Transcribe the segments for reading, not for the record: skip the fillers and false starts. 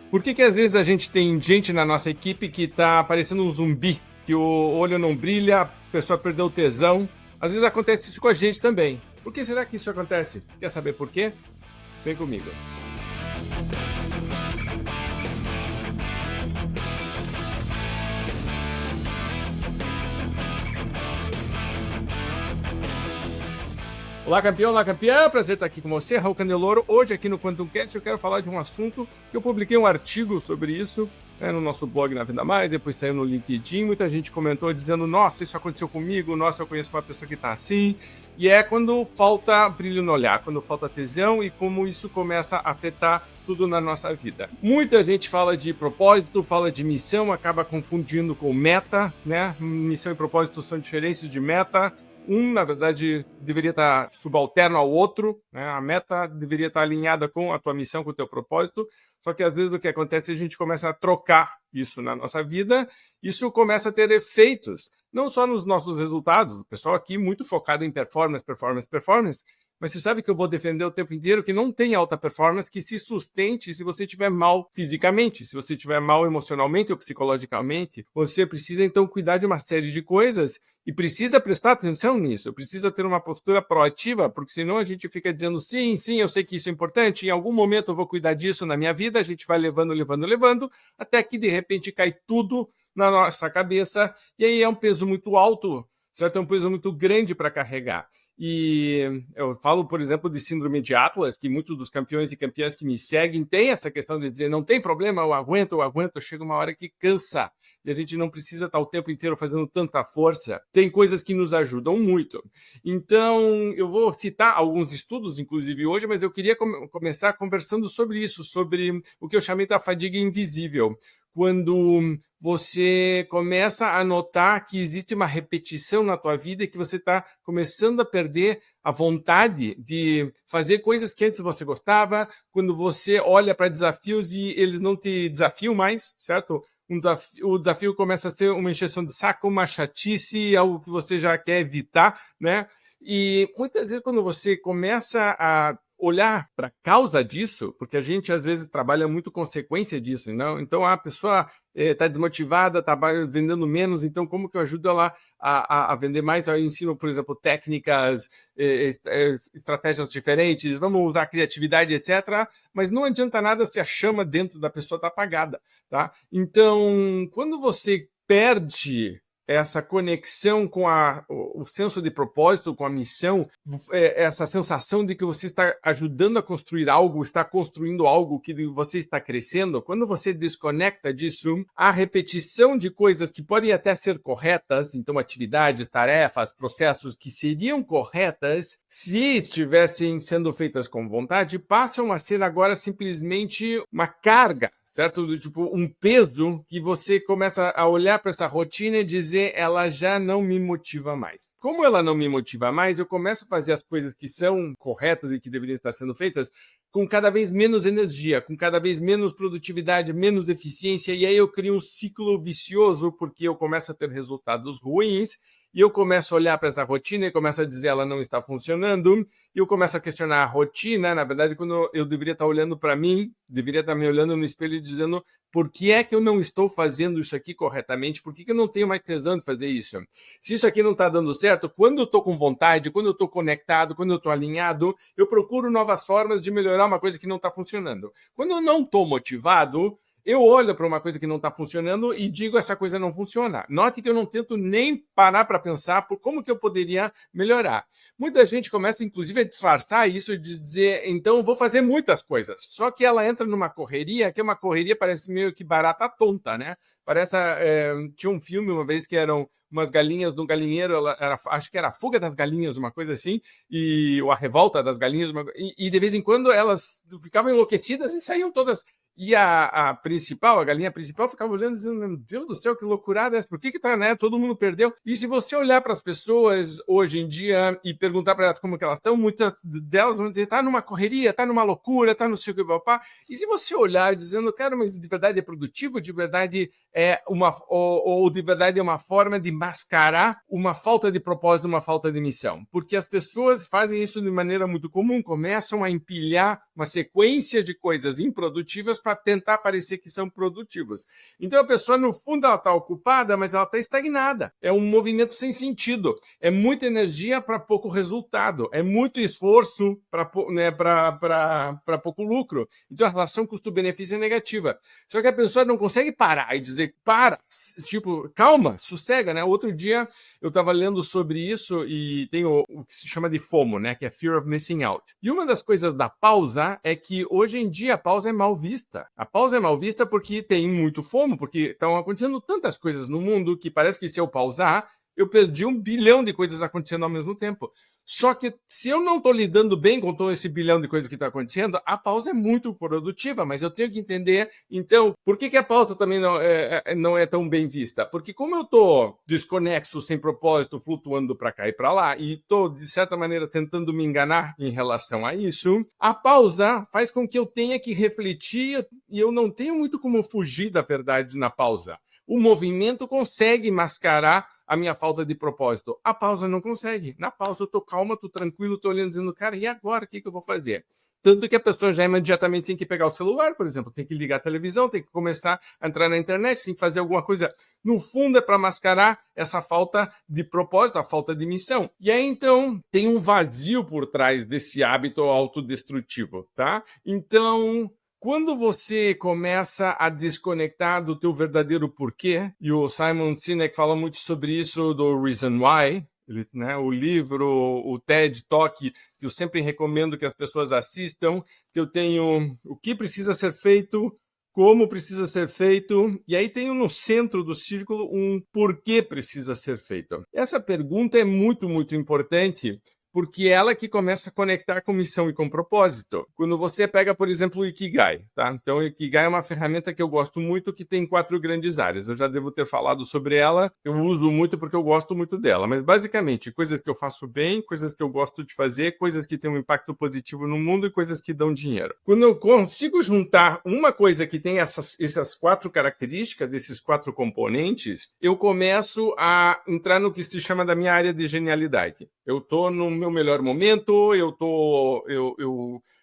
Por que às vezes a gente tem gente na nossa equipe que tá parecendo um zumbi, que o olho não brilha, a pessoa perdeu o tesão? Às vezes acontece isso com a gente também. Por que será que isso acontece? Quer saber por quê? Vem comigo. Olá campeã, prazer estar aqui com você, Raul Candeloro. Hoje aqui no Quantum Cast eu quero falar de um assunto que eu publiquei um artigo sobre isso no nosso blog Na Vida Mais, depois saiu no LinkedIn, muita gente comentou dizendo, nossa, isso aconteceu comigo, nossa, eu conheço uma pessoa que está assim, e é quando falta brilho no olhar, quando falta tesão e como isso começa a afetar tudo na nossa vida. Muita gente fala de propósito, fala de missão, acaba confundindo com meta, né? Missão e propósito são diferentes de meta. Na verdade, deveria estar subalterno ao outro, né? A meta deveria estar alinhada com a tua missão, com o teu propósito, só que às vezes o que acontece é que a gente começa a trocar isso na nossa vida, isso começa a ter efeitos, não só nos nossos resultados, o pessoal aqui muito focado em performance, mas você sabe que eu vou defender o tempo inteiro que não tem alta performance que se sustente se você estiver mal fisicamente, se você estiver mal emocionalmente ou psicologicamente. Você precisa então cuidar de uma série de coisas e precisa prestar atenção nisso, precisa ter uma postura proativa, porque senão a gente fica dizendo sim, eu sei que isso é importante, em algum momento eu vou cuidar disso na minha vida, a gente vai levando, até que de repente cai tudo na nossa cabeça e aí é um peso muito alto, certo? É um peso muito grande para carregar. E eu falo, por exemplo, de síndrome de Atlas, que muitos dos campeões e campeãs que me seguem têm essa questão de dizer, não tem problema, eu aguento, chega uma hora que cansa, e a gente não precisa estar o tempo inteiro fazendo tanta força. Tem coisas que nos ajudam muito. Então, eu vou citar alguns estudos, inclusive hoje, mas eu queria começar conversando sobre isso, sobre o que eu chamei da fadiga invisível. Quando você começa a notar que existe uma repetição na tua vida e que você está começando a perder a vontade de fazer coisas que antes você gostava, quando você olha para desafios e eles não te desafiam mais, certo? O desafio começa a ser uma encheção de saco, uma chatice, algo que você já quer evitar, né? E muitas vezes quando você começa a olhar para a causa disso, porque a gente às vezes trabalha muito consequência disso, não? Então a pessoa está desmotivada, está vendendo menos, então como que eu ajudo ela a vender mais? Eu ensino, por exemplo, técnicas, estratégias diferentes, vamos usar criatividade, etc. Mas não adianta nada se a chama dentro da pessoa está apagada, tá? Então, quando você perde essa conexão com o senso de propósito, com a missão, essa sensação de que você está ajudando a construir algo, está construindo algo que você está crescendo, quando você desconecta disso, a repetição de coisas que podem até ser corretas, então atividades, tarefas, processos que seriam corretas, se estivessem sendo feitas com vontade, passam a ser agora simplesmente uma carga, certo? Tipo, um peso que você começa a olhar para essa rotina e dizer, ela já não me motiva mais. Como ela não me motiva mais, eu começo a fazer as coisas que são corretas e que deveriam estar sendo feitas com cada vez menos energia, com cada vez menos produtividade, menos eficiência, e aí eu crio um ciclo vicioso, porque eu começo a ter resultados ruins, e eu começo a olhar para essa rotina e começo a dizer ela não está funcionando, e eu começo a questionar a rotina, na verdade, quando eu deveria estar olhando para mim, deveria estar me olhando no espelho e dizendo por que é que eu não estou fazendo isso aqui corretamente, por que eu não tenho mais tesão de fazer isso? Se isso aqui não está dando certo, quando eu estou com vontade, quando eu estou conectado, quando eu estou alinhado, eu procuro novas formas de melhorar uma coisa que não está funcionando. Quando eu não estou motivado, eu olho para uma coisa que não está funcionando e digo essa coisa não funciona. Note que eu não tento nem parar para pensar por como que eu poderia melhorar. Muita gente começa, inclusive, a disfarçar isso e dizer, então eu vou fazer muitas coisas. Só que ela entra numa correria, que é uma correria parece meio que barata tonta, né? Parece, tinha um filme uma vez que eram umas galinhas no galinheiro, acho que era a Fuga das Galinhas, uma coisa assim, ou a Revolta das Galinhas, e de vez em quando elas ficavam enlouquecidas e saíam todas. E a galinha principal, ficava olhando dizendo, meu Deus do céu, que loucurada é essa? Por que tá, né? Todo mundo perdeu. E se você olhar para as pessoas hoje em dia e perguntar para elas como que elas estão, muitas delas vão dizer, tá numa correria, tá numa loucura, tá no circo e papá. E se você olhar dizendo, cara, mas de verdade é produtivo, de verdade é ou de verdade é uma forma de mascarar uma falta de propósito, uma falta de missão. Porque as pessoas fazem isso de maneira muito comum, começam a empilhar uma sequência de coisas improdutivas para tentar parecer que são produtivos. Então a pessoa, no fundo, ela está ocupada, mas ela está estagnada. É um movimento sem sentido. É muita energia para pouco resultado. É muito esforço para pouco lucro. Então a relação custo-benefício é negativa. Só que a pessoa não consegue parar e dizer, tipo, calma, sossega, né? Outro dia eu estava lendo sobre isso e tem o que se chama de FOMO, né? Que é Fear of Missing Out. E uma das coisas da pausa é que hoje em dia a pausa é mal vista. A pausa é mal vista porque tem muito FOMO, porque estão acontecendo tantas coisas no mundo que parece que se eu pausar, eu perdi 1 bilhão de coisas acontecendo ao mesmo tempo. Só que se eu não estou lidando bem com todo esse bilhão de coisas que está acontecendo, a pausa é muito produtiva, mas eu tenho que entender, então, por que a pausa também não é tão bem vista? Porque como eu estou desconexo, sem propósito, flutuando para cá e para lá, e estou, de certa maneira, tentando me enganar em relação a isso, a pausa faz com que eu tenha que refletir e eu não tenho muito como fugir da verdade na pausa. O movimento consegue mascarar a minha falta de propósito. A pausa não consegue. Na pausa eu tô calma, tô tranquilo, tô olhando dizendo, cara, e agora o que eu vou fazer? Tanto que a pessoa já imediatamente tem que pegar o celular, por exemplo, tem que ligar a televisão, tem que começar a entrar na internet, tem que fazer alguma coisa. No fundo é para mascarar essa falta de propósito, a falta de missão. E aí então tem um vazio por trás desse hábito autodestrutivo, tá? Então, quando você começa a desconectar do teu verdadeiro porquê, e o Simon Sinek fala muito sobre isso do Reason Why, o livro, o TED Talk, que eu sempre recomendo que as pessoas assistam, que eu tenho o que precisa ser feito, como precisa ser feito, e aí tenho no centro do círculo um porquê precisa ser feito. Essa pergunta é muito, muito importante, porque ela que começa a conectar com missão e com propósito. Quando você pega, por exemplo, o Ikigai, tá? Então, o Ikigai é uma ferramenta que eu gosto muito, que tem 4 grandes áreas. Eu já devo ter falado sobre ela, eu uso muito porque eu gosto muito dela. Mas, basicamente, coisas que eu faço bem, coisas que eu gosto de fazer, coisas que têm um impacto positivo no mundo e coisas que dão dinheiro. Quando eu consigo juntar uma coisa que tem essas 4 características, esses 4 componentes, eu começo a entrar no que se chama da minha área de genialidade. Eu estou no meu melhor momento,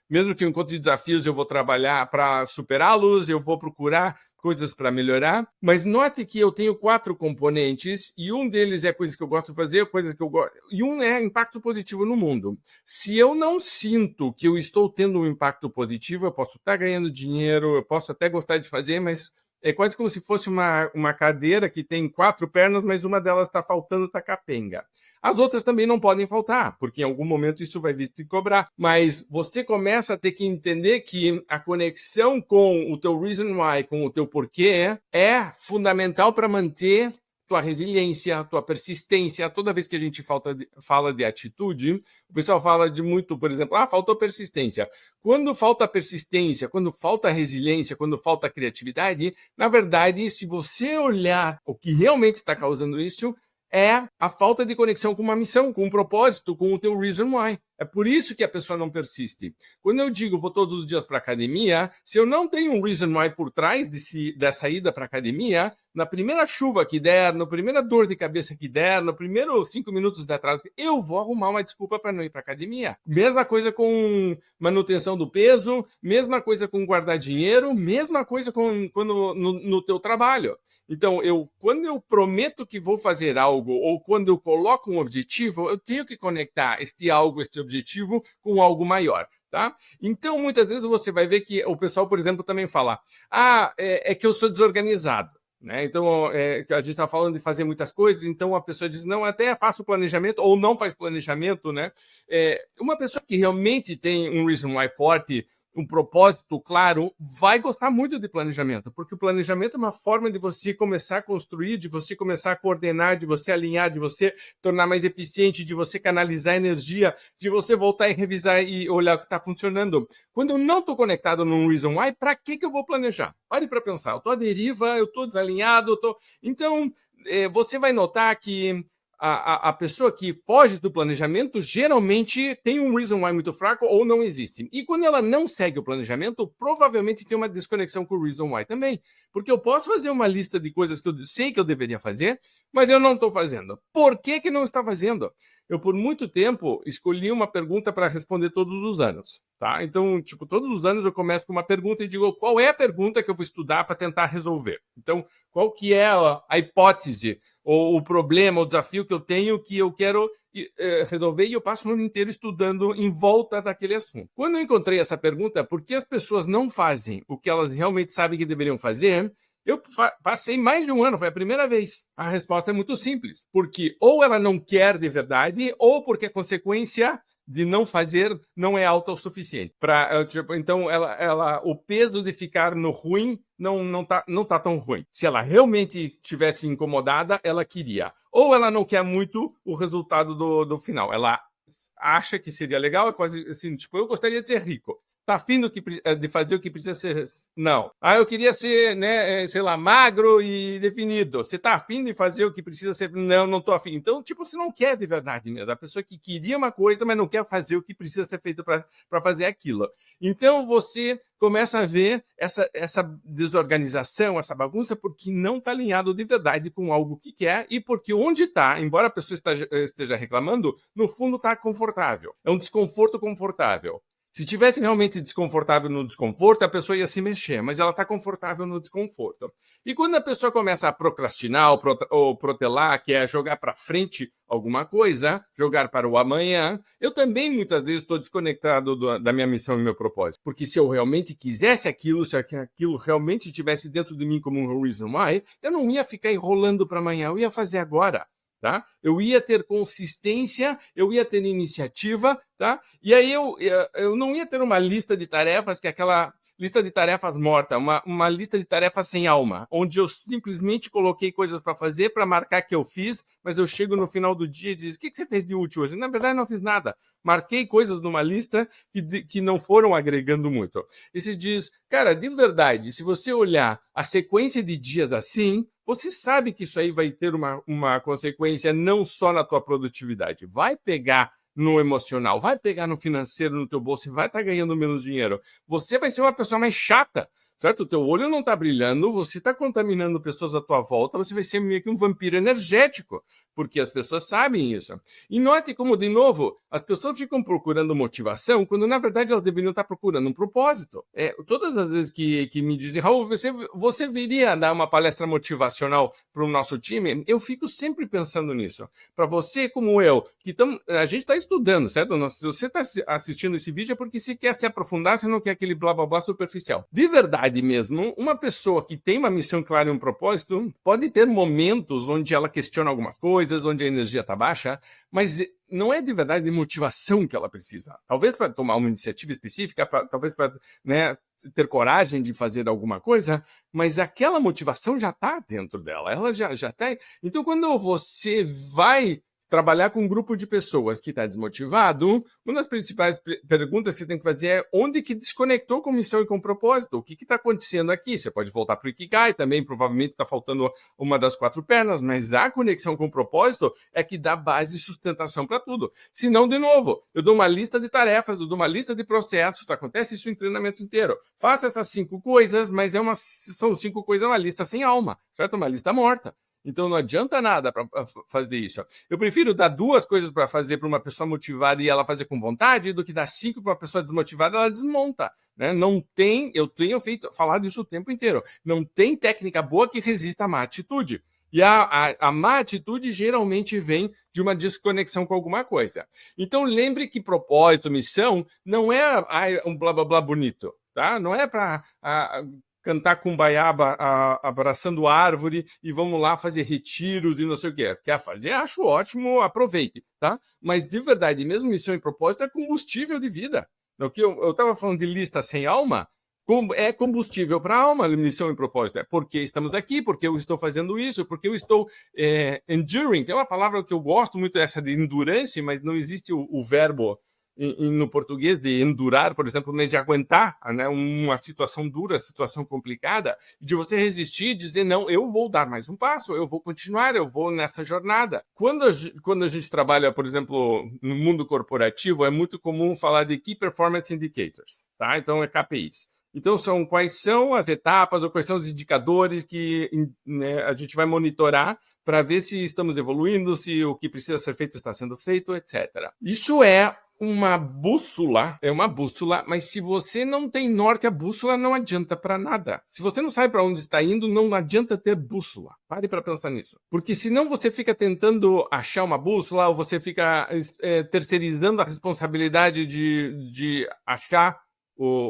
mesmo que eu encontre desafios, eu vou trabalhar para superá-los, eu vou procurar coisas para melhorar, mas note que eu tenho 4 componentes e um deles é coisas que eu gosto de fazer, coisas que eu gosto, e um é impacto positivo no mundo. Se eu não sinto que eu estou tendo um impacto positivo, eu posso estar ganhando dinheiro, eu posso até gostar de fazer, mas é quase como se fosse uma cadeira que tem 4 pernas, mas uma delas está faltando, está capenga. As outras também não podem faltar, porque em algum momento isso vai vir te cobrar. Mas você começa a ter que entender que a conexão com o teu reason why, com o teu porquê, é fundamental para manter tua resiliência, tua persistência. Toda vez que a gente fala de atitude, o pessoal fala de muito, por exemplo, faltou persistência. Quando falta persistência, quando falta resiliência, quando falta criatividade, na verdade, se você olhar o que realmente está causando isso, é a falta de conexão com uma missão, com um propósito, com o teu reason why. É por isso que a pessoa não persiste. Quando eu digo vou todos os dias para a academia, se eu não tenho um reason why por trás dessa ida para a academia, na primeira chuva que der, na primeira dor de cabeça que der, no primeiro 5 minutos de atraso, eu vou arrumar uma desculpa para não ir para a academia. Mesma coisa com manutenção do peso, mesma coisa com guardar dinheiro, mesma coisa no teu trabalho. Então, quando eu prometo que vou fazer algo ou quando eu coloco um objetivo, eu tenho que conectar este objetivo com algo maior, tá? Então, muitas vezes você vai ver que o pessoal, por exemplo, também fala é que eu sou desorganizado. Né? Então, a gente está falando de fazer muitas coisas, então a pessoa diz, não, até faço planejamento ou não faz planejamento, né? Uma pessoa que realmente tem um reason why forte, um propósito claro, vai gostar muito de planejamento, porque o planejamento é uma forma de você começar a construir, de você começar a coordenar, de você alinhar, de você tornar mais eficiente, de você canalizar energia, de você voltar e revisar e olhar o que está funcionando. Quando eu não estou conectado num reason why, para que eu vou planejar? Pare para pensar, eu estou à deriva, eu estou desalinhado, Então, você vai notar que a pessoa que foge do planejamento geralmente tem um reason why muito fraco ou não existe. E quando ela não segue o planejamento, provavelmente tem uma desconexão com o reason why também. Porque eu posso fazer uma lista de coisas que eu sei que eu deveria fazer, mas eu não estou fazendo. Por que não está fazendo? eu por muito tempo escolhi uma pergunta para responder todos os anos, tá? Então, tipo, todos os anos eu começo com uma pergunta e digo qual é a pergunta que eu vou estudar para tentar resolver. Então, qual que é a hipótese ou o problema, o desafio que eu quero resolver, e eu passo o ano inteiro estudando em volta daquele assunto. Quando eu encontrei essa pergunta, por que as pessoas não fazem o que elas realmente sabem que deveriam fazer, eu passei mais de um ano, foi a primeira vez. A resposta é muito simples, porque ou ela não quer de verdade, ou porque a consequência de não fazer não é alta o suficiente. Então, o peso de ficar no ruim não tá tão ruim. Se ela realmente tivesse incomodada, ela queria. Ou ela não quer muito o resultado do final. Ela acha que seria legal, é quase assim, tipo, eu gostaria de ser rico. Tá afim de fazer o que precisa ser? Não. Eu queria ser, né, sei lá, magro e definido. Você tá afim de fazer o que precisa ser? Não, não tô afim. Então, tipo, você não quer de verdade mesmo. A pessoa que queria uma coisa, mas não quer fazer o que precisa ser feito para fazer aquilo. Então, você começa a ver essa desorganização, essa bagunça, porque não está alinhado de verdade com algo que quer e porque onde está, embora a pessoa esteja reclamando, no fundo está confortável. É um desconforto confortável. Se tivesse realmente desconfortável no desconforto, a pessoa ia se mexer, mas ela está confortável no desconforto. E quando a pessoa começa a procrastinar ou protelar, que é jogar para frente alguma coisa, jogar para o amanhã, eu também muitas vezes estou desconectado da minha missão e meu propósito. Porque se eu realmente quisesse aquilo, se aquilo realmente estivesse dentro de mim como um reason why, eu não ia ficar enrolando para amanhã, eu ia fazer agora. Tá? Eu ia ter consistência, eu ia ter iniciativa, tá? E aí eu não ia ter uma lista de tarefas, que é aquela lista de tarefas morta, uma lista de tarefas sem alma, onde eu simplesmente coloquei coisas para fazer, para marcar que eu fiz, mas eu chego no final do dia e diz, o que você fez de útil hoje? Na verdade, não fiz nada. Marquei coisas numa lista que não foram agregando muito. E se diz, cara, de verdade, se você olhar a sequência de dias assim, você sabe que isso aí vai ter uma consequência não só na tua produtividade, vai pegar no emocional, vai pegar no financeiro, no teu bolso, e vai estar ganhando menos dinheiro. Você vai ser uma pessoa mais chata, certo? O teu olho não está brilhando, você está contaminando pessoas à tua volta, você vai ser meio que um vampiro energético, porque as pessoas sabem isso. E note como, de novo, as pessoas ficam procurando motivação, quando na verdade elas deveriam estar procurando um propósito. Todas as vezes que me dizem, Raul, você viria dar uma palestra motivacional para o nosso time? Eu fico sempre pensando nisso. Para você, como eu, a gente está estudando, certo? Se você está assistindo esse vídeo é porque você quer se aprofundar, você não quer aquele blá blá blá superficial. De verdade mesmo, uma pessoa que tem uma missão clara e um propósito pode ter momentos onde ela questiona algumas coisas, onde a energia está baixa, mas não é de verdade de motivação que ela precisa. Talvez para tomar uma iniciativa específica, talvez para, né, ter coragem de fazer alguma coisa, mas aquela motivação já está dentro dela, ela já está. Então, quando você vai trabalhar com um grupo de pessoas que está desmotivado, uma das principais perguntas que você tem que fazer é onde que desconectou com missão e com propósito? O que está acontecendo aqui? Você pode voltar para o Ikigai também, provavelmente está faltando uma das 4 pernas, mas a conexão com o propósito é que dá base e sustentação para tudo. Se não, de novo, eu dou uma lista de tarefas, eu dou uma lista de processos, acontece isso em treinamento inteiro. Faça essas 5 coisas, mas são 5 coisas na lista sem alma, certo? Uma lista morta. Então não adianta nada para fazer isso. Eu prefiro dar 2 coisas para fazer para uma pessoa motivada e ela fazer com vontade do que dar 5 para uma pessoa desmotivada e ela desmonta. Né? Eu tenho falado isso o tempo inteiro. Não tem técnica boa que resista à má atitude. E a má atitude geralmente vem de uma desconexão com alguma coisa. Então lembre que propósito, missão, não é um blá blá blá bonito. Tá? Não é para cantar cumbaiaba abraçando árvore e vamos lá fazer retiros e não sei o que. Quer fazer? Acho ótimo, aproveite, tá? Mas de verdade, mesmo missão e propósito é combustível de vida. O que eu estava falando de lista sem alma, é combustível para a alma, missão e propósito. É porque estamos aqui, porque eu estou fazendo isso, porque eu estou enduring. Tem uma palavra que eu gosto muito, essa de endurance, mas não existe o verbo no português de endurar, por exemplo, de aguentar, né, uma situação dura, situação complicada, de você resistir e dizer, não, eu vou dar mais um passo, eu vou continuar, eu vou nessa jornada. Quando a gente trabalha, por exemplo, no mundo corporativo, é muito comum falar de Key Performance Indicators, tá? Então é KPIs. Então, quais são as etapas ou quais são os indicadores que, né, a gente vai monitorar para ver se estamos evoluindo, se o que precisa ser feito está sendo feito, etc. Isso é uma bússola, mas se você não tem norte, a bússola não adianta para nada. Se você não sabe para onde está indo, não adianta ter bússola. Pare para pensar nisso. Porque senão você fica tentando achar uma bússola ou você fica terceirizando a responsabilidade de achar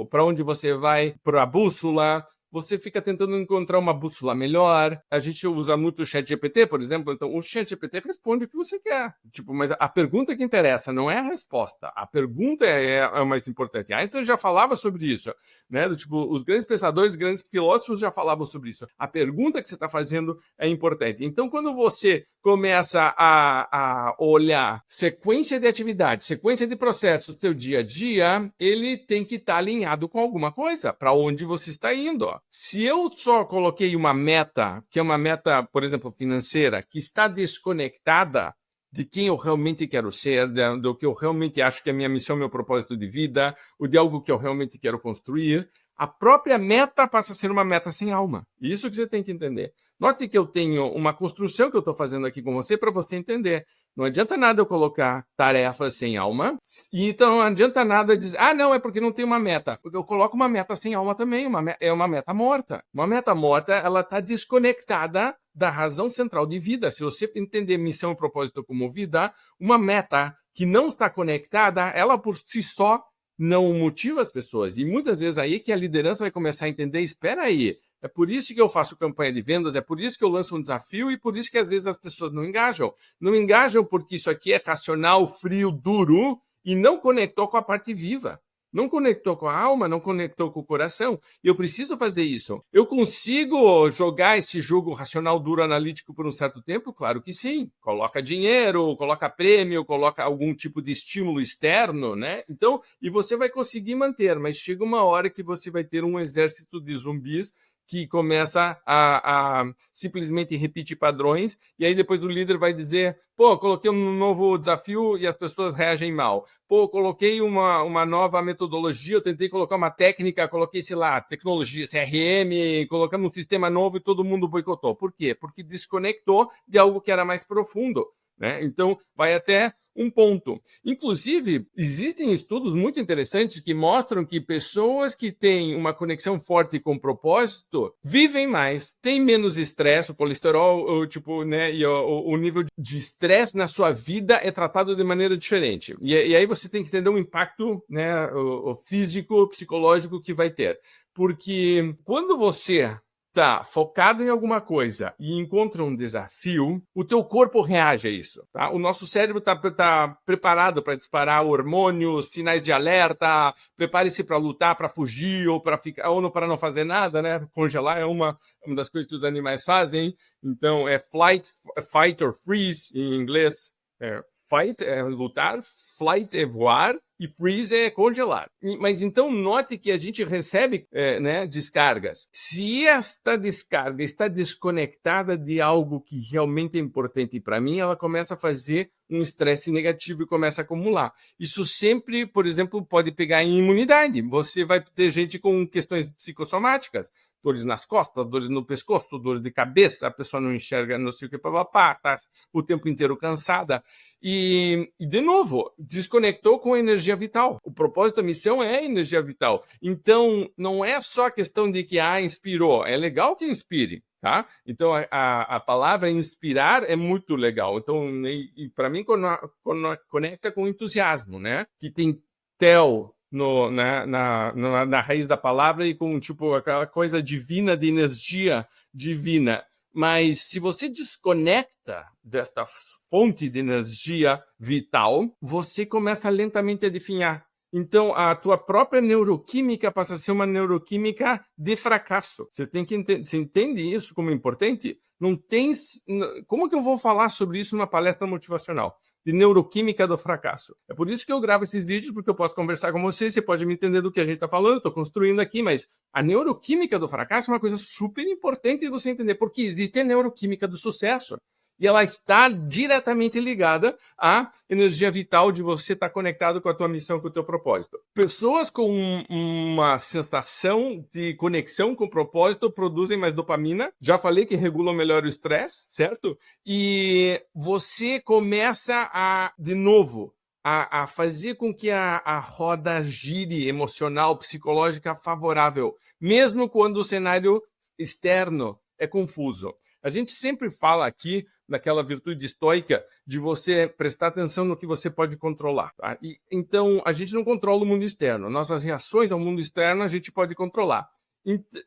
para onde você vai, para a bússola. Você fica tentando encontrar uma bússola melhor. A gente usa muito o ChatGPT, por exemplo. Então, o ChatGPT responde o que você quer. Mas a pergunta que interessa não é a resposta. A pergunta é o mais importante. Einstein já falava sobre isso, né? Os grandes pensadores, os grandes filósofos já falavam sobre isso. A pergunta que você está fazendo é importante. Então, quando você começa a olhar sequência de atividades, sequência de processos, teu dia a dia, ele tem que estar alinhado com alguma coisa, para onde você está indo. Se eu só coloquei uma meta, que é uma meta, por exemplo, financeira, que está desconectada de quem eu realmente quero ser, do que eu realmente acho que é a minha missão, meu propósito de vida, ou de algo que eu realmente quero construir, a própria meta passa a ser uma meta sem alma. Isso que você tem que entender. Note que eu tenho uma construção que eu estou fazendo aqui com você para você entender. Não adianta nada eu colocar tarefas sem alma, e então não adianta nada dizer, não, é porque não tem uma meta. Eu coloco uma meta sem alma também, é uma meta morta. Uma meta morta, ela está desconectada da razão central de vida. Se você entender missão e propósito como vida, uma meta que não está conectada, ela por si só não motiva as pessoas. E muitas vezes aí que a liderança vai começar a entender, espera aí, é por isso que eu faço campanha de vendas, é por isso que eu lanço um desafio e por isso que às vezes as pessoas não engajam. Não engajam porque isso aqui é racional, frio, duro e não conectou com a parte viva. Não conectou com a alma, não conectou com o coração. Eu preciso fazer isso. Eu consigo jogar esse jogo racional, duro, analítico por um certo tempo? Claro que sim. Coloca dinheiro, coloca prêmio, coloca algum tipo de estímulo externo, né? Então, e você vai conseguir manter, mas chega uma hora que você vai ter um exército de zumbis que começa a simplesmente repetir padrões, e aí depois o líder vai dizer, coloquei um novo desafio e as pessoas reagem mal. Coloquei uma nova metodologia, eu tentei colocar uma técnica, coloquei, sei lá, tecnologia, CRM, colocamos um sistema novo e todo mundo boicotou. Por quê? Porque desconectou de algo que era mais profundo, né? Então, vai até um ponto. Inclusive, existem estudos muito interessantes que mostram que pessoas que têm uma conexão forte com o propósito vivem mais, têm menos estresse, o colesterol, e o nível de estresse na sua vida é tratado de maneira diferente. E aí você tem que entender o impacto, né, o físico, psicológico que vai ter. Porque quando você está focado em alguma coisa e encontra um desafio, o teu corpo reage a isso. Tá? O nosso cérebro está preparado para disparar hormônios, sinais de alerta, prepare-se para lutar, para fugir ou para ficar ou para não fazer nada, né? Congelar é uma das coisas que os animais fazem. Então é fight or freeze em inglês. Fight é lutar, flight é voar e freeze é congelar. Mas então note que a gente recebe descargas. Se esta descarga está desconectada de algo que realmente é importante para mim, ela começa a fazer um estresse negativo e começa a acumular. Isso sempre, por exemplo, pode pegar em imunidade. Você vai ter gente com questões psicossomáticas, dores nas costas, dores no pescoço, dores de cabeça, a pessoa não enxerga, não sei o que, está o tempo inteiro cansada. E, de novo, desconectou com a energia vital. O propósito da missão é a energia vital. Então, não é só questão de que inspirou. É legal que inspire, tá? Então, a palavra inspirar é muito legal. Então, para mim, conecta com entusiasmo, né? Que tem tel na raiz da palavra e com aquela coisa divina, de energia divina. Mas se você desconecta desta fonte de energia vital, você começa lentamente a definhar. Então, a tua própria neuroquímica passa a ser uma neuroquímica de fracasso. Você tem que você entende isso como importante? Não tem. Como que eu vou falar sobre isso numa palestra motivacional? De neuroquímica do fracasso. É por isso que eu gravo esses vídeos, porque eu posso conversar com você pode me entender do que a gente está falando, estou construindo aqui, mas a neuroquímica do fracasso é uma coisa super importante de você entender, porque existe a neuroquímica do sucesso. E ela está diretamente ligada à energia vital de você estar conectado com a tua missão, com o teu propósito. Pessoas com uma sensação de conexão com o propósito produzem mais dopamina. Já falei que regulam melhor o estresse, certo? E você começa de novo, a fazer com que a roda gire emocional, psicológica favorável, mesmo quando o cenário externo é confuso. A gente sempre fala aqui naquela virtude estoica de você prestar atenção no que você pode controlar. Tá? Então, a gente não controla o mundo externo. Nossas reações ao mundo externo a gente pode controlar.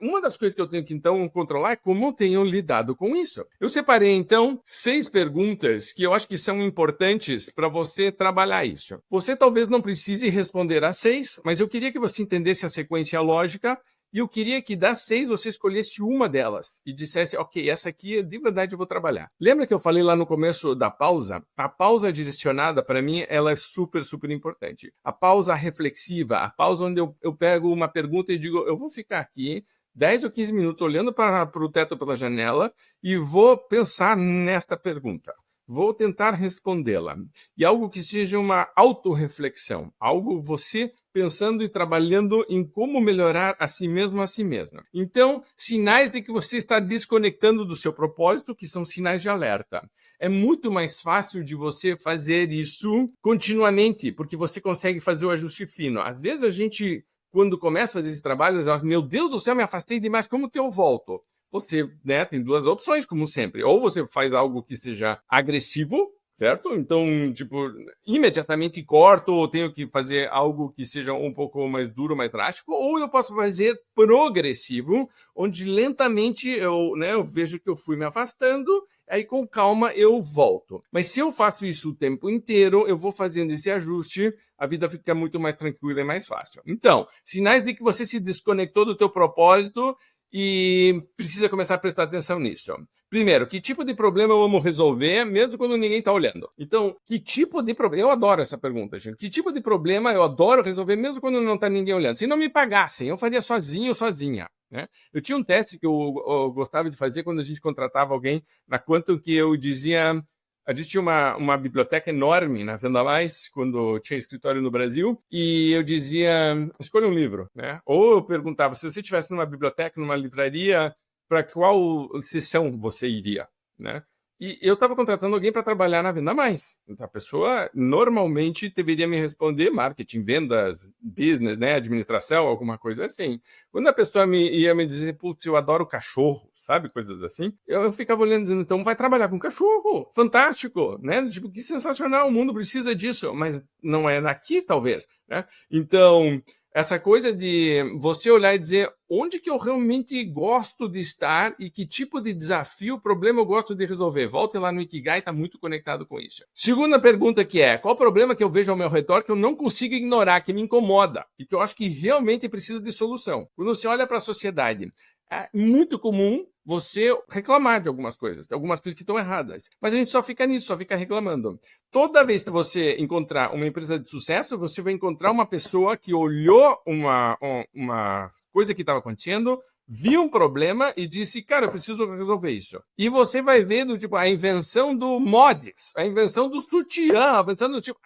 Uma das coisas que eu tenho que, então, controlar é como eu tenho lidado com isso. Eu separei, então, 6 perguntas que eu acho que são importantes para você trabalhar isso. Você talvez não precise responder às 6, mas eu queria que você entendesse a sequência lógica e eu queria que das 6 você escolhesse uma delas e dissesse, ok, essa aqui de verdade eu vou trabalhar. Lembra que eu falei lá no começo da pausa? A pausa direcionada, para mim, ela é super, super importante. A pausa reflexiva, a pausa onde eu pego uma pergunta e digo, eu vou ficar aqui 10 ou 15 minutos olhando para o teto pela janela e vou pensar nesta pergunta. Vou tentar respondê-la. E algo que seja uma autorreflexão, algo você pensando e trabalhando em como melhorar a si mesmo, a si mesma. Então, sinais de que você está desconectando do seu propósito, que são sinais de alerta. É muito mais fácil de você fazer isso continuamente, porque você consegue fazer o ajuste fino. Às vezes a gente, quando começa a fazer esse trabalho, diz, meu Deus do céu, me afastei demais, como que eu volto? Você, né, tem 2 opções, como sempre. Ou você faz algo que seja agressivo, certo? Então, tipo, imediatamente corto, ou tenho que fazer algo que seja um pouco mais duro, mais drástico, ou eu posso fazer progressivo, onde lentamente eu vejo que eu fui me afastando, aí com calma eu volto. Mas se eu faço isso o tempo inteiro, eu vou fazendo esse ajuste, a vida fica muito mais tranquila e mais fácil. Então, sinais de que você se desconectou do teu propósito e precisa começar a prestar atenção nisso. Primeiro, que tipo de problema eu amo resolver, mesmo quando ninguém está olhando? Então, que tipo de problema... Eu adoro essa pergunta, gente. Que tipo de problema eu adoro resolver, mesmo quando não está ninguém olhando? Se não me pagassem, eu faria sozinho ou sozinha. Né? Eu tinha um teste que eu gostava de fazer quando a gente contratava alguém na Quantum, que eu dizia... A gente tinha uma biblioteca enorme na Venda Mais, quando tinha escritório no Brasil, e eu dizia, escolha um livro, né? Ou eu perguntava, se você estivesse numa biblioteca, numa livraria, para qual sessão você iria, né? E eu estava contratando alguém para trabalhar na Venda Mais. Então, a pessoa normalmente deveria me responder marketing, vendas, business, né, administração, alguma coisa assim. Quando a pessoa ia me dizer, putz, eu adoro cachorro, sabe, coisas assim, eu ficava olhando dizendo, então vai trabalhar com cachorro, fantástico, né? Tipo, que sensacional, o mundo precisa disso, mas não é aqui, talvez, né? Então, essa coisa de você olhar e dizer onde que eu realmente gosto de estar e que tipo de desafio, problema eu gosto de resolver. Volte lá no Ikigai, está muito conectado com isso. Segunda pergunta que é, qual problema que eu vejo ao meu redor que eu não consigo ignorar, que me incomoda e que eu acho que realmente precisa de solução? Quando você olha para a sociedade, é muito comum você reclamar de algumas coisas que estão erradas. Mas a gente só fica nisso, só fica reclamando. Toda vez que você encontrar uma empresa de sucesso, você vai encontrar uma pessoa que olhou uma coisa que estava acontecendo, viu um problema e disse, cara, eu preciso resolver isso. E você vai ver a invenção do mods, a invenção do sutiã, a invenção do tipo...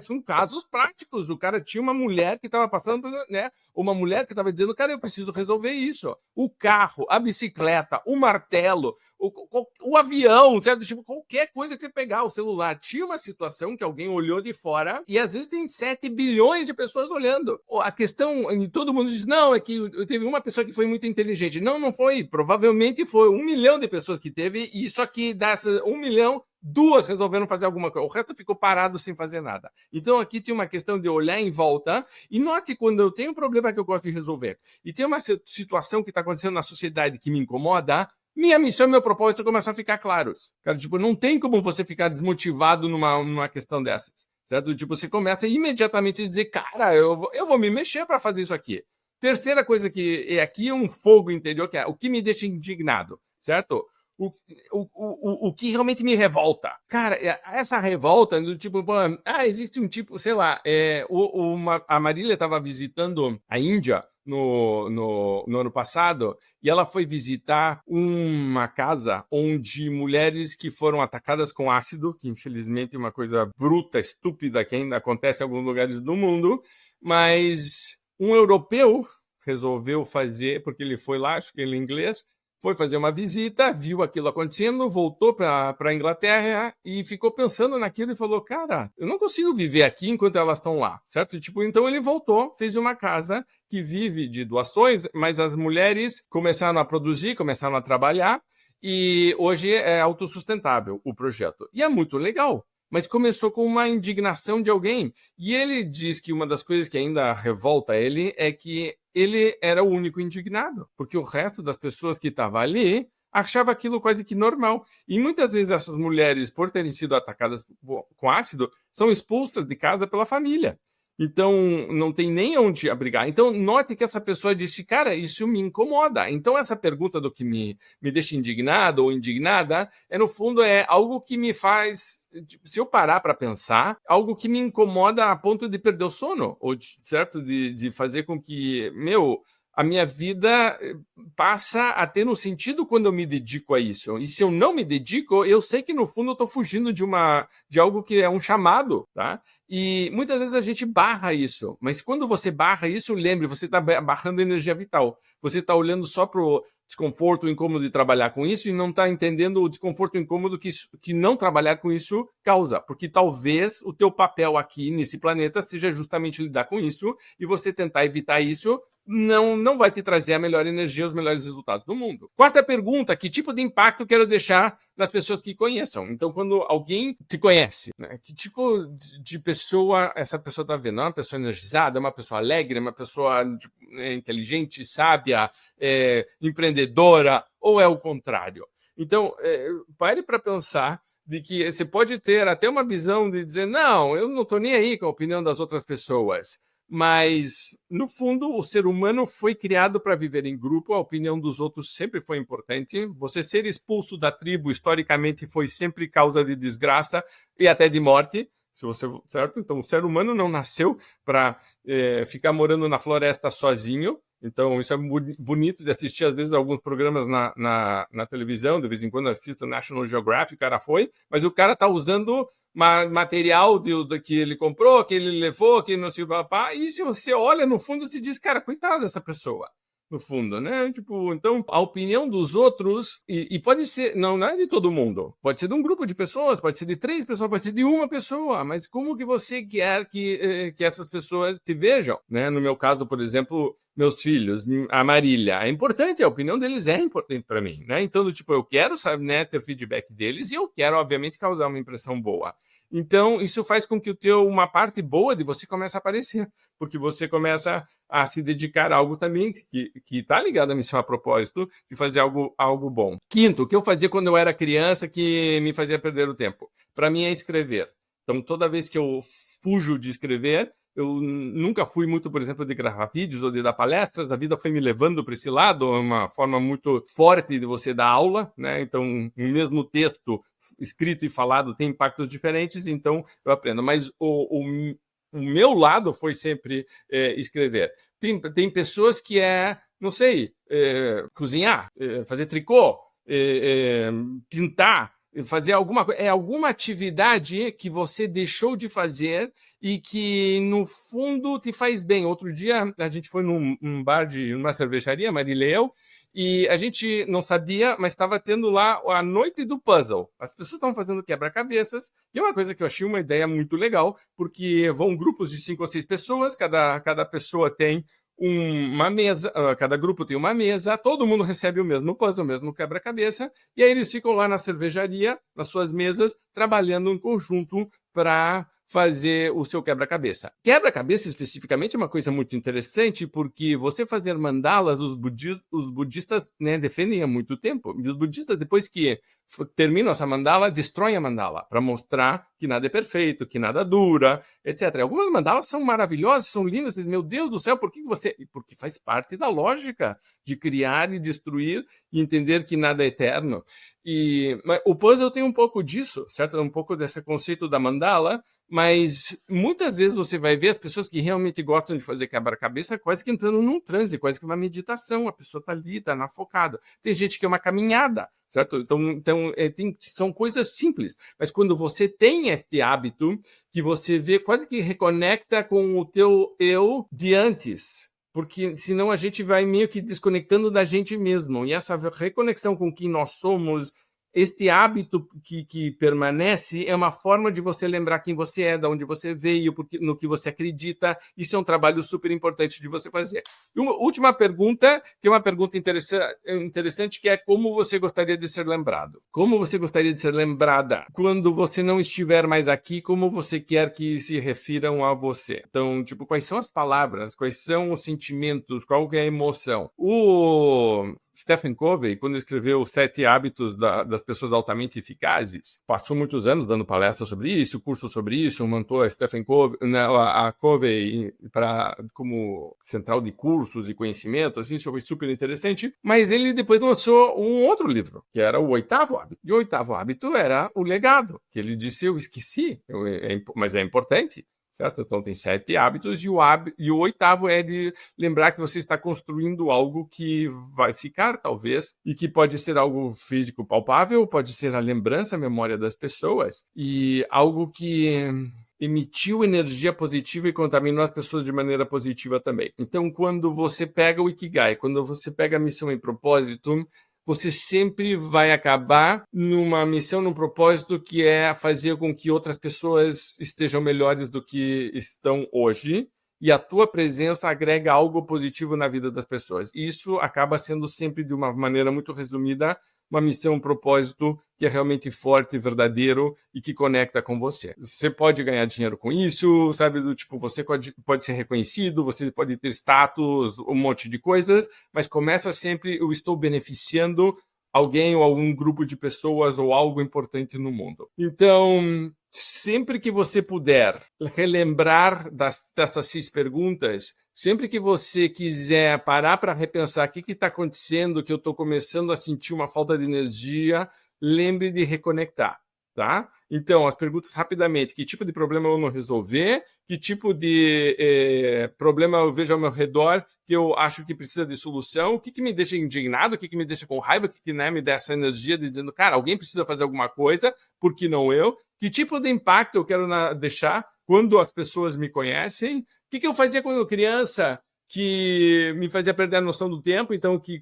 são casos práticos. O cara tinha uma mulher que estava passando, né? Uma mulher que estava dizendo, cara, eu preciso resolver isso. O carro, a bicicleta, o martelo, o avião, certo? Tipo, qualquer coisa que você pegar, o celular. Tinha uma situação que alguém olhou de fora e às vezes tem 7 bilhões de pessoas olhando. A questão, e todo mundo diz, não, é que teve uma pessoa que foi muito inteligente. Não, não foi. Provavelmente foi 1 milhão de pessoas que teve e só que dessas 1 milhão, 2 resolveram fazer alguma coisa. O resto ficou parado sem fazer nada. Então aqui tem uma questão de olhar em volta e note quando eu tenho um problema que eu gosto de resolver e tem uma situação que está acontecendo na sociedade que me incomoda, minha missão e meu propósito começam a ficar claros. Cara, tipo, não tem como você ficar desmotivado numa questão dessas, certo? Tipo, você começa imediatamente a dizer, cara, eu vou me mexer para fazer isso aqui. Terceira coisa que aqui é um fogo interior, que é o que me deixa indignado, certo? O que realmente me revolta. Cara, essa revolta do tipo, existe um tipo, sei lá, a Marília estava visitando a Índia no ano passado, e ela foi visitar uma casa onde mulheres que foram atacadas com ácido, que infelizmente é uma coisa bruta, estúpida, que ainda acontece em alguns lugares do mundo, mas um europeu resolveu fazer, porque ele foi lá, acho que ele é inglês, foi fazer uma visita, viu aquilo acontecendo, voltou para a Inglaterra e ficou pensando naquilo e falou, cara, eu não consigo viver aqui enquanto elas estão lá, certo? Tipo, então ele voltou, fez uma casa que vive de doações, mas as mulheres começaram a produzir, começaram a trabalhar e hoje é autossustentável o projeto. E é muito legal. Mas começou com uma indignação de alguém. E ele diz que uma das coisas que ainda revolta ele é que ele era o único indignado, porque o resto das pessoas que estavam ali achava aquilo quase que normal. E muitas vezes essas mulheres, por terem sido atacadas com ácido, são expulsas de casa pela família. Então, não tem nem onde abrigar. Então, note que essa pessoa disse, cara, isso me incomoda. Então, essa pergunta do que me deixa indignado ou indignada, no fundo, é algo que me faz, tipo, se eu parar para pensar, algo que me incomoda a ponto de perder o sono, ou, certo, de fazer com que, a minha vida passa a ter um sentido quando eu me dedico a isso. E se eu não me dedico, eu sei que no fundo eu estou fugindo de algo que é um chamado, tá? E muitas vezes a gente barra isso, mas quando você barra isso, lembre, você está barrando energia vital. Você está olhando só para o desconforto, o incômodo de trabalhar com isso e não está entendendo o desconforto, o incômodo que não trabalhar com isso causa. Porque talvez o teu papel aqui nesse planeta seja justamente lidar com isso e você tentar evitar isso não vai te trazer a melhor energia, os melhores resultados do mundo. Quarta pergunta, que tipo de impacto quero deixar nas pessoas que conheçam? Então, quando alguém te conhece, né, que tipo de pessoa essa pessoa está vendo? É uma pessoa energizada, é uma pessoa alegre, é uma pessoa inteligente, sábia, empreendedora, ou é o contrário? Então, pare para pensar de que você pode ter até uma visão de dizer, não, eu não estou nem aí com a opinião das outras pessoas. Mas, no fundo, o ser humano foi criado para viver em grupo, a opinião dos outros sempre foi importante. Você ser expulso da tribo, historicamente, foi sempre causa de desgraça e até de morte, se você, certo? Então, o ser humano não nasceu para ficar morando na floresta sozinho. Então, isso é bonito de assistir, às vezes, alguns programas na televisão, de vez em quando eu assisto National Geographic, o cara foi, mas o cara está usando material que ele comprou, que ele levou, que não sei o papá, e se você olha no fundo, você diz, cara, coitada dessa pessoa, no fundo, né? Tipo, então, a opinião dos outros, e pode ser, não é de todo mundo, pode ser de um grupo de pessoas, pode ser de 3 pessoas, pode ser de uma pessoa, mas como que você quer que essas pessoas te vejam, né? No meu caso, por exemplo, meus filhos, a Marília, é importante, a opinião deles é importante para mim, né? Então, tipo, eu quero, sabe, né, ter feedback deles e eu quero, obviamente, causar uma impressão boa. Então, isso faz com que uma parte boa de você comece a aparecer, porque você começa a se dedicar a algo também que está ligado à missão a propósito de fazer algo bom. Quinto, o que eu fazia quando eu era criança que me fazia perder o tempo? Para mim é escrever. Então, toda vez que eu fujo de escrever, eu nunca fui muito, por exemplo, de gravar vídeos ou de dar palestras, a vida foi me levando para esse lado, uma forma muito forte de você dar aula, né? Então, o mesmo texto escrito e falado tem impactos diferentes, então eu aprendo. Mas o meu lado foi sempre escrever. Tem pessoas que não sei, cozinhar, fazer tricô, pintar, fazer alguma coisa. É alguma atividade que você deixou de fazer e que, no fundo, te faz bem. Outro dia, a gente foi num bar numa cervejaria, Marília e eu, e a gente não sabia, mas estava tendo lá a noite do puzzle. As pessoas estavam fazendo quebra-cabeças, e é uma coisa que eu achei uma ideia muito legal, porque vão grupos de 5 ou 6 pessoas, cada pessoa tem uma mesa, cada grupo tem uma mesa, todo mundo recebe o mesmo puzzle, o mesmo quebra-cabeça, e aí eles ficam lá na cervejaria, nas suas mesas, trabalhando em conjunto para fazer o seu quebra-cabeça. Quebra-cabeça, especificamente, é uma coisa muito interessante, porque você fazer mandalas, os budistas, né, defendem há muito tempo. E os budistas, depois que terminam essa mandala, destroem a mandala, para mostrar que nada é perfeito, que nada dura, etc. Algumas mandalas são maravilhosas, são lindas, vocês, meu Deus do céu, por que você... Porque faz parte da lógica de criar e destruir e entender que nada é eterno. Mas o puzzle tem um pouco disso, certo? Um pouco desse conceito da mandala, Mas muitas vezes você vai ver as pessoas que realmente gostam de fazer quebra-cabeça quase que entrando num transe, quase que uma meditação. A pessoa está ali, está na focada. Tem gente que é uma caminhada, certo? Então são coisas simples. Mas quando você tem este hábito, que você vê, quase que reconecta com o teu eu de antes. Porque senão a gente vai meio que desconectando da gente mesmo. E essa reconexão com quem nós somos, este hábito que permanece, é uma forma de você lembrar quem você é, de onde você veio, no que você acredita. Isso é um trabalho super importante de você fazer. E uma última pergunta, que é uma pergunta interessante, que é: como você gostaria de ser lembrado? Como você gostaria de ser lembrada quando você não estiver mais aqui? Como você quer que se refiram a você? Então, tipo, quais são as palavras? Quais são os sentimentos? Qual que é a emoção? O Stephen Covey, quando escreveu Os 7 Hábitos das Pessoas Altamente Eficazes, passou muitos anos dando palestras sobre isso, cursos sobre isso, montou a Stephen Covey, a Covey como central de cursos e conhecimento, assim, isso foi super interessante. Mas ele depois lançou um outro livro, que era o 8º Hábito. E o 8º Hábito era o legado, que ele disse: eu esqueci, mas é importante. Certo? Então tem 7 hábitos e o 8º é de lembrar que você está construindo algo que vai ficar, talvez, e que pode ser algo físico palpável, pode ser a lembrança, a memória das pessoas, e algo que emitiu energia positiva e contaminou as pessoas de maneira positiva também. Então, quando você pega o Ikigai, quando você pega a missão e propósito, você sempre vai acabar numa missão, num propósito que é fazer com que outras pessoas estejam melhores do que estão hoje, e a tua presença agrega algo positivo na vida das pessoas. E isso acaba sendo sempre, de uma maneira muito resumida, uma missão, um propósito que é realmente forte, verdadeiro e que conecta com você. Você pode ganhar dinheiro com isso, sabe? Do tipo, você pode ser reconhecido, você pode ter status, um monte de coisas, mas começa sempre: eu estou beneficiando alguém ou algum grupo de pessoas ou algo importante no mundo. Então, sempre que você puder relembrar dessas 6 perguntas, sempre que você quiser parar para repensar o que está acontecendo, que eu estou começando a sentir uma falta de energia, lembre de reconectar, tá? Então, as perguntas rapidamente: que tipo de problema eu não resolver? Que tipo de problema eu vejo ao meu redor que eu acho que precisa de solução? O que me deixa indignado? O que me deixa com raiva? O que me dá essa energia de dizendo: cara, alguém precisa fazer alguma coisa, por que não eu? Que tipo de impacto eu quero deixar quando as pessoas me conhecem? O que eu fazia quando eu criança que me fazia perder a noção do tempo? Então, que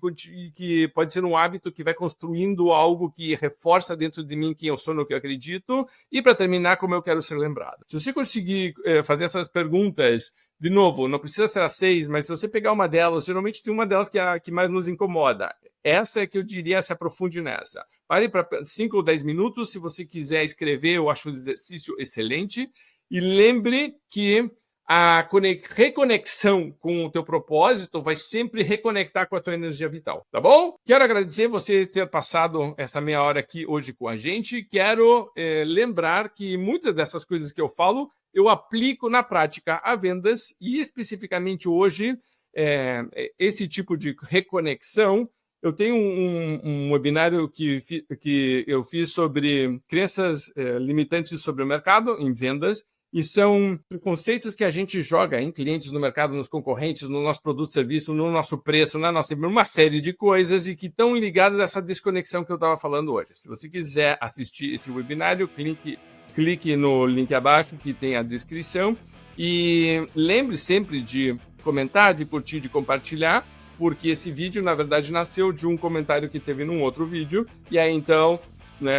pode ser um hábito que vai construindo algo que reforça dentro de mim quem eu sou, no que eu acredito. E, para terminar, como eu quero ser lembrado. Se você conseguir fazer essas perguntas, de novo, não precisa ser as 6, mas se você pegar uma delas, geralmente tem uma delas que é a que mais nos incomoda. Essa é que eu diria: se aprofunde nessa. Pare para 5 ou 10 minutos. Se você quiser escrever, eu acho o exercício excelente. E lembre que a reconexão com o teu propósito vai sempre reconectar com a tua energia vital, tá bom? Quero agradecer você ter passado essa meia hora aqui hoje com a gente. Quero lembrar que muitas dessas coisas que eu falo, eu aplico na prática a vendas, e especificamente hoje, esse tipo de reconexão. Eu tenho um webinário que eu fiz sobre crenças limitantes sobre o mercado em vendas. E são conceitos que a gente joga em clientes, no mercado, nos concorrentes, no nosso produto, serviço, no nosso preço, uma série de coisas, e que estão ligadas a essa desconexão que eu estava falando hoje. Se você quiser assistir esse webinário, clique no link abaixo que tem a descrição. E lembre sempre de comentar, de curtir, de compartilhar, porque esse vídeo, na verdade, nasceu de um comentário que teve num outro vídeo. E aí, então,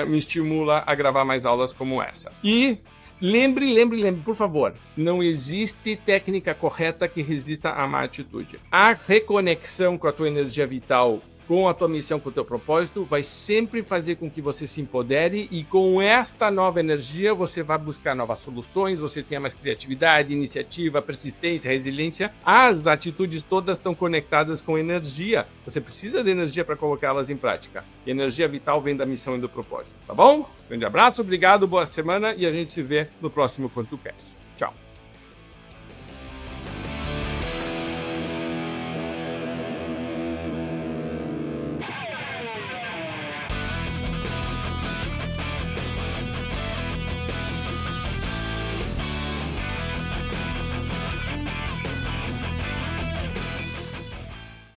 me estimula a gravar mais aulas como essa. E lembre, por favor, não existe técnica correta que resista à má atitude. A reconexão com a tua energia vital, com a tua missão, com o teu propósito, vai sempre fazer com que você se empodere, e com esta nova energia você vai buscar novas soluções, você tenha mais criatividade, iniciativa, persistência, resiliência. As atitudes todas estão conectadas com energia. Você precisa de energia para colocá-las em prática. E energia vital vem da missão e do propósito, tá bom? Grande abraço, obrigado, boa semana, e a gente se vê no próximo QuantoCast. Tchau!